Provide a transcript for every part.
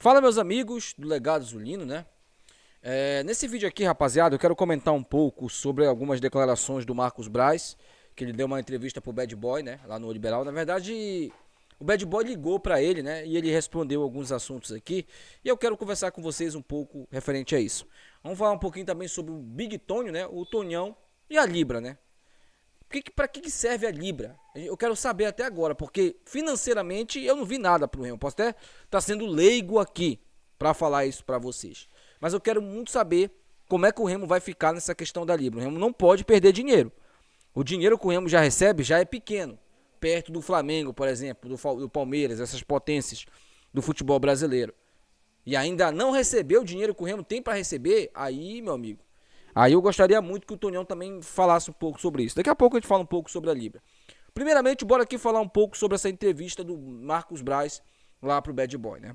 Fala, meus amigos do Legado Zulino, né? Nesse vídeo aqui, rapaziada, eu quero comentar um pouco sobre algumas declarações do Marcos Braz, que ele deu uma entrevista pro Bad Boy, né, lá no Liberal. Na verdade, o Bad Boy ligou pra ele, né, e ele respondeu alguns assuntos aqui, e eu quero conversar com vocês um pouco referente a isso. Vamos falar um pouquinho também sobre o Big Tonho, né, o Tonhão e a Libra, né? Para que serve a Libra? Eu quero saber até agora, porque financeiramente eu não vi nada pro Remo. Posso até estar sendo leigo aqui para falar isso para vocês. Mas eu quero muito saber como é que o Remo vai ficar nessa questão da Libra. O Remo não pode perder dinheiro. O dinheiro que o Remo já recebe já é pequeno, perto do Flamengo, por exemplo, do Palmeiras, essas potências do futebol brasileiro. E ainda não recebeu o dinheiro que o Remo tem para receber, aí, meu amigo, aí eu gostaria muito que o Tonhão também falasse um pouco sobre isso. Daqui a pouco a gente fala um pouco sobre a Libra. Primeiramente, bora aqui falar um pouco sobre essa entrevista do Marcos Braz lá pro Bad Boy, né?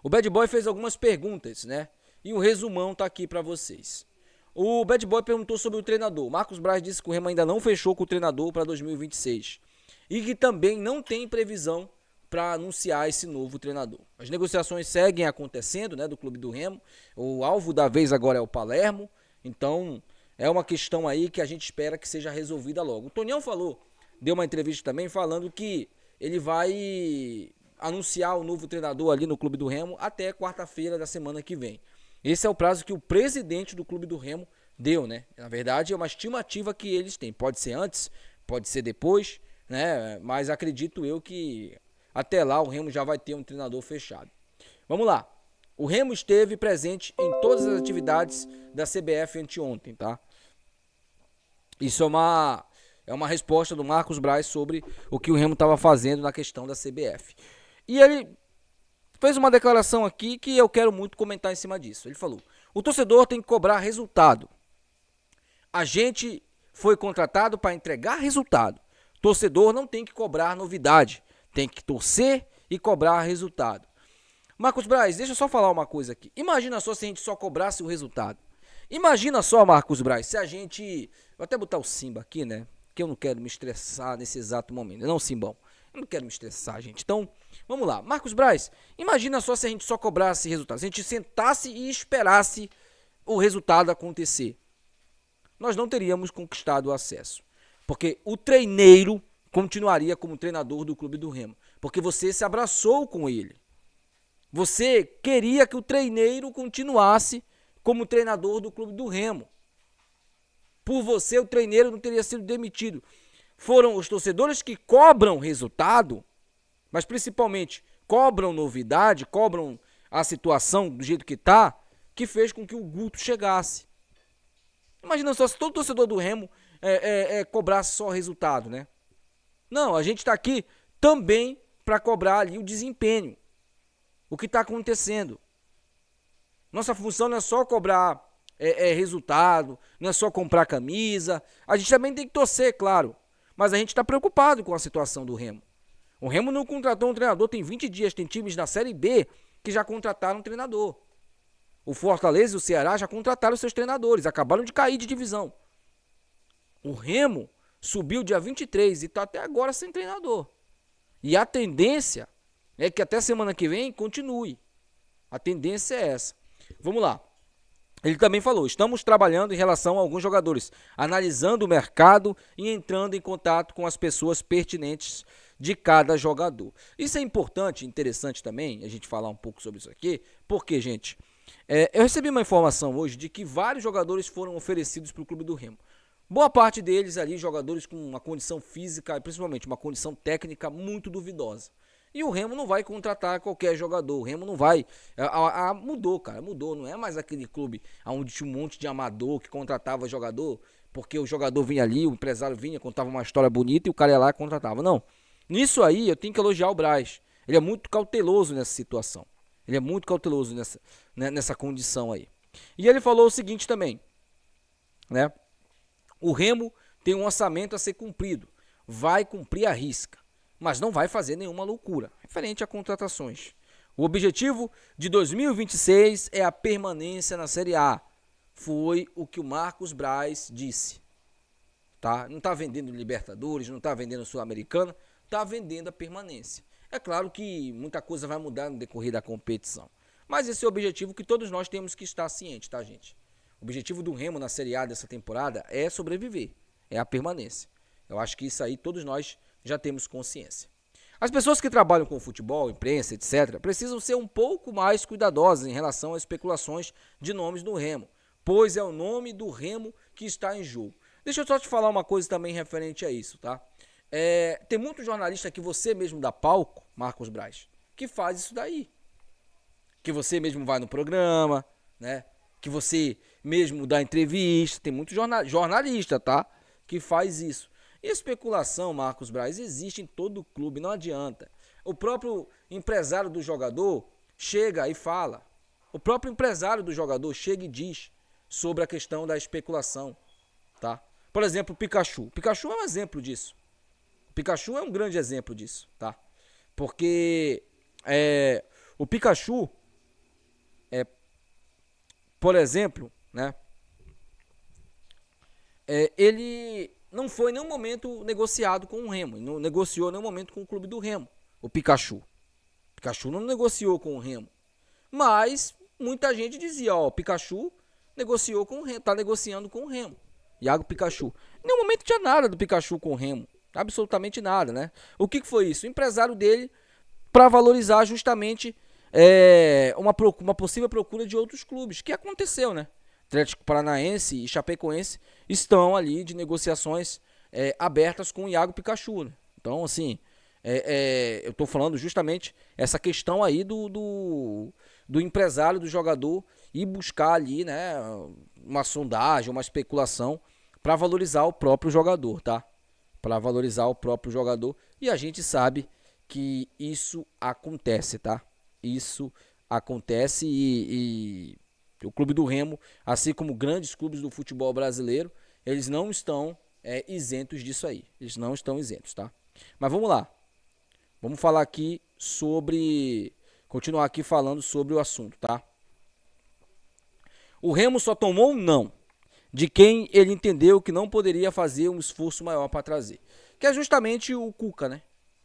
O Bad Boy fez algumas perguntas, né? E o resumão tá aqui para vocês. O Bad Boy perguntou sobre o treinador. Marcos Braz disse que o Remo ainda não fechou com o treinador para 2026 e que também não tem previsão para anunciar esse novo treinador. As negociações seguem acontecendo, né, do clube do Remo. O alvo da vez agora é o Palermo, então é uma questão aí que a gente espera que seja resolvida logo. O Tonhão falou, deu uma entrevista também falando que ele vai anunciar o novo treinador ali no clube do Remo até quarta-feira da semana que vem. Esse é o prazo que o presidente do clube do Remo deu, né? Na verdade, é uma estimativa que eles têm. Pode ser antes, pode ser depois, né? Mas acredito eu que até lá o Remo já vai ter um treinador fechado. Vamos lá. O Remo esteve presente em todas as atividades da CBF anteontem, tá? Isso é uma resposta do Marcos Braz sobre o que o Remo estava fazendo na questão da CBF. E ele fez uma declaração aqui que eu quero muito comentar em cima disso. Ele falou: o torcedor tem que cobrar resultado. A gente foi contratado para entregar resultado. Torcedor não tem que cobrar novidade. Tem que torcer e cobrar resultado. Marcos Braz, deixa eu só falar uma coisa aqui. Imagina só se a gente só cobrasse o resultado. Imagina só, Marcos Braz, se a gente... Vou até botar o Simba aqui, né? Que eu não quero me estressar nesse exato momento. Não, Simbão. Eu não quero me estressar, gente. Então, vamos lá. Marcos Braz, imagina só se a gente só cobrasse resultado. Se a gente sentasse e esperasse o resultado acontecer. Nós não teríamos conquistado o acesso. Porque o treineiro continuaria como treinador do clube do Remo. Porque você se abraçou com ele. Você queria que o treineiro continuasse como treinador do clube do Remo. Por você, o treineiro não teria sido demitido. Foram os torcedores que cobram resultado, mas principalmente cobram novidade, cobram a situação do jeito que está, que fez com que o Guto chegasse. Imagina só se todo torcedor do Remo cobrasse só resultado, né? Não, a gente está aqui também para cobrar ali o desempenho. O que está acontecendo. Nossa função não é só cobrar resultado, não é só comprar camisa. A gente também tem que torcer, claro. Mas a gente está preocupado com a situação do Remo. O Remo não contratou um treinador, tem 20 dias, tem times na Série B que já contrataram um treinador. O Fortaleza e o Ceará já contrataram seus treinadores, acabaram de cair de divisão. O Remo subiu dia 23 e está até agora sem treinador. E a tendência é que até semana que vem continue. A tendência é essa. Vamos lá. Ele também falou, estamos trabalhando em relação a alguns jogadores, analisando o mercado e entrando em contato com as pessoas pertinentes de cada jogador. Isso é importante, interessante também, a gente falar um pouco sobre isso aqui, porque, gente, eu recebi uma informação hoje de que vários jogadores foram oferecidos para o clube do Remo. Boa parte deles ali, jogadores com uma condição física e principalmente uma condição técnica muito duvidosa. E o Remo não vai contratar qualquer jogador. O Remo não vai. Mudou, cara. Mudou. Não é mais aquele clube onde tinha um monte de amador que contratava jogador, porque o jogador vinha ali, o empresário vinha, contava uma história bonita e o cara ia lá e contratava. Não. Nisso aí eu tenho que elogiar o Braz. Ele é muito cauteloso nessa situação. Ele é muito cauteloso nessa condição aí. E ele falou o seguinte também, né? O Remo tem um orçamento a ser cumprido. Vai cumprir a risca, mas não vai fazer nenhuma loucura referente a contratações. O objetivo de 2026 é a permanência na Série A. Foi o que o Marcos Braz disse. Tá? Não está vendendo Libertadores, não está vendendo Sul-Americana, está vendendo a permanência. É claro que muita coisa vai mudar no decorrer da competição. Mas esse é o objetivo que todos nós temos que estar cientes, tá, gente? O objetivo do Remo na Série A dessa temporada é sobreviver, é a permanência. Eu acho que isso aí todos nós já temos consciência. As pessoas que trabalham com futebol, imprensa, etc., precisam ser um pouco mais cuidadosas em relação às especulações de nomes do Remo, pois é o nome do Remo que está em jogo. Deixa eu só te falar uma coisa também referente a isso, tá? Tem muito jornalista que você mesmo dá palco, Marcos Braz, que faz isso daí. Que você mesmo vai no programa, né? Que você mesmo dá entrevista. Tem muito jornalista, tá? Que faz isso. E especulação, Marcos Braz, existe em todo clube, não adianta. O próprio empresário do jogador chega e fala. O próprio empresário do jogador chega e diz sobre a questão da especulação, tá? Por exemplo, o Pikachu. O Pikachu é um exemplo disso. O Pikachu é um grande exemplo disso, tá? Porque o Pikachu, por exemplo, né? Ele não foi em nenhum momento negociado com o Remo. Não negociou em nenhum momento com o clube do Remo. O Pikachu. O Pikachu não negociou com o Remo. Mas muita gente dizia, ó, o Pikachu negociou com o Remo, tá negociando com o Remo. Iago Pikachu. Em nenhum momento tinha nada do Pikachu com o Remo. Absolutamente nada, né? O que foi isso? O empresário dele para valorizar justamente uma possível procura de outros clubes, que aconteceu, né? Atlético Paranaense e Chapecoense estão ali de negociações abertas com o Iago Pikachu, né? Então, assim, eu estou falando justamente essa questão aí do empresário, do jogador, ir buscar ali, né, uma sondagem, uma especulação para valorizar o próprio jogador, tá? Para valorizar o próprio jogador. E a gente sabe que isso acontece, tá? Isso acontece e o clube do Remo, assim como grandes clubes do futebol brasileiro, eles não estão isentos disso aí. Eles não estão isentos, tá? Mas vamos lá. Vamos falar aqui sobre... Continuar aqui falando sobre o assunto, tá? O Remo só tomou um não de quem ele entendeu que não poderia fazer um esforço maior para trazer. Que é justamente o Cuca, né?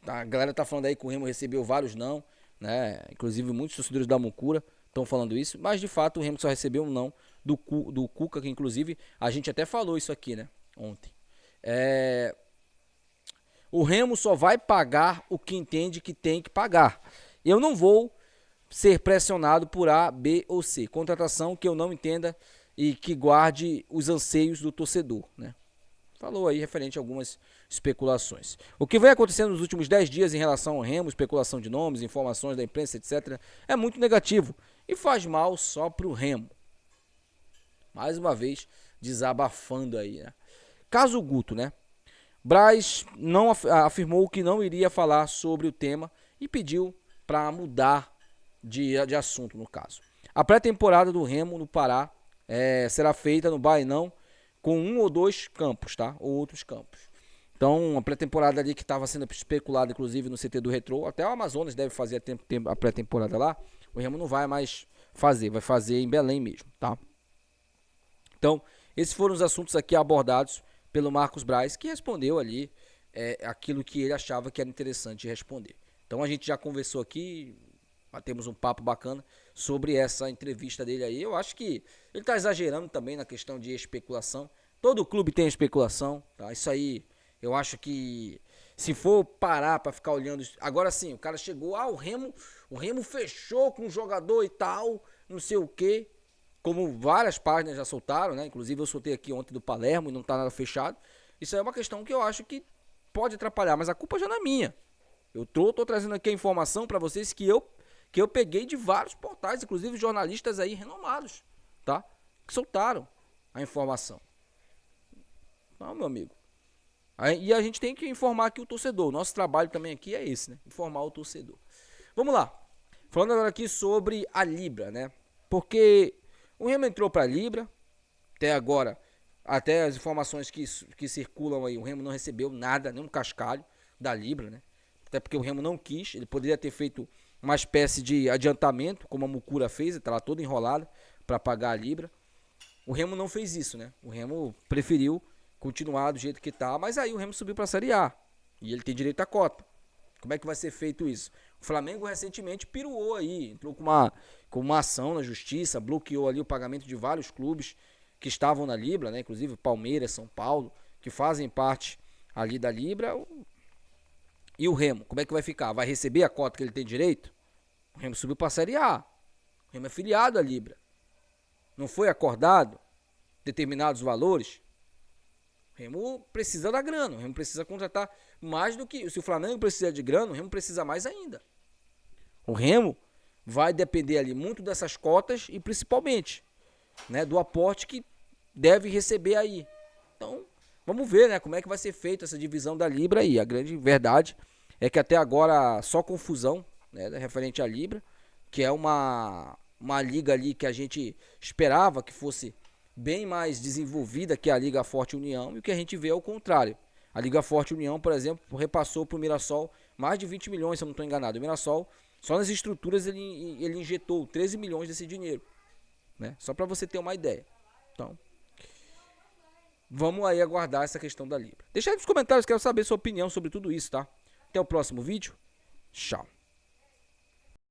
A galera tá falando aí que o Remo recebeu vários não, né? Inclusive muitos torcedores da Mucura estão falando isso, mas de fato o Remo só recebeu um não do Cuca, que inclusive a gente até falou isso aqui, né? Ontem. O Remo só vai pagar o que entende que tem que pagar. Eu não vou ser pressionado por A, B ou C. Contratação que eu não entenda e que guarde os anseios do torcedor, né? Falou aí referente a algumas especulações. O que vem acontecendo nos últimos 10 dias em relação ao Remo, especulação de nomes, informações da imprensa, etc., é muito negativo e faz mal só pro Remo. Mais uma vez, desabafando aí, né? Caso Guto, né? Braz não afirmou que não iria falar sobre o tema e pediu para mudar de assunto, no caso. A pré-temporada do Remo no Pará será feita no Bainão com um ou dois campos, tá? Ou outros campos. Então, a pré-temporada ali que estava sendo especulada, inclusive, no CT do Retrô, até o Amazonas deve fazer a pré-temporada lá, o Remo não vai mais fazer, vai fazer em Belém mesmo, tá? Então, esses foram os assuntos aqui abordados pelo Marcos Braz, que respondeu ali aquilo que ele achava que era interessante responder. Então, a gente já conversou aqui, batemos um papo bacana sobre essa entrevista dele aí. Eu acho que ele está exagerando também na questão de especulação. Todo clube tem especulação, tá? Isso aí, eu acho que se for parar para ficar olhando... Agora sim, o cara chegou, o Remo fechou com o jogador e tal, não sei o quê. Como várias páginas já soltaram, né? Inclusive eu soltei aqui ontem do Palermo e não tá nada fechado. Isso aí é uma questão que eu acho que pode atrapalhar, mas a culpa já não é minha. Eu tô trazendo aqui a informação para vocês que eu peguei de vários portais, inclusive jornalistas aí renomados, tá? Que soltaram a informação. Não, meu amigo. E a gente tem que informar aqui o torcedor. Nosso trabalho também aqui é esse, né? Informar o torcedor. Vamos lá. Falando agora aqui sobre a Libra, né? Porque o Remo entrou para a Libra. Até agora, até as informações que circulam aí, o Remo não recebeu nada, nenhum cascalho da Libra, né? Até porque o Remo não quis. Ele poderia ter feito uma espécie de adiantamento, como a Mucura fez, está lá toda enrolada para pagar a Libra. O Remo não fez isso, né? O Remo preferiu continuar do jeito que tá, mas aí o Remo subiu para a Série A e ele tem direito à cota. Como é que vai ser feito isso? O Flamengo recentemente piruou aí, entrou com uma ação na justiça, bloqueou ali o pagamento de vários clubes que estavam na Libra, né? Inclusive Palmeiras, São Paulo, que fazem parte ali da Libra. E o Remo, como é que vai ficar? Vai receber a cota que ele tem direito? O Remo subiu para a Série A. O Remo é filiado à Libra. Não foi acordado determinados valores? O Remo precisa da grana, o Remo precisa contratar mais do que... Se o Flamengo precisa de grana, o Remo precisa mais ainda. O Remo vai depender ali muito dessas cotas e principalmente, né, do aporte que deve receber aí. Então, vamos ver, né, como é que vai ser feita essa divisão da Libra aí. A grande verdade é que até agora só confusão, né, referente à Libra, que é uma liga ali que a gente esperava que fosse bem mais desenvolvida que a Liga Forte União, e o que a gente vê é o contrário. A Liga Forte União, por exemplo, repassou para o Mirassol mais de 20 milhões, se eu não estou enganado. O Mirassol, só nas estruturas, ele injetou 13 milhões desse dinheiro, né? Só para você ter uma ideia. Então, vamos aí aguardar essa questão da Libra. Deixa aí nos comentários, quero saber sua opinião sobre tudo isso, tá? Até o próximo vídeo. Tchau.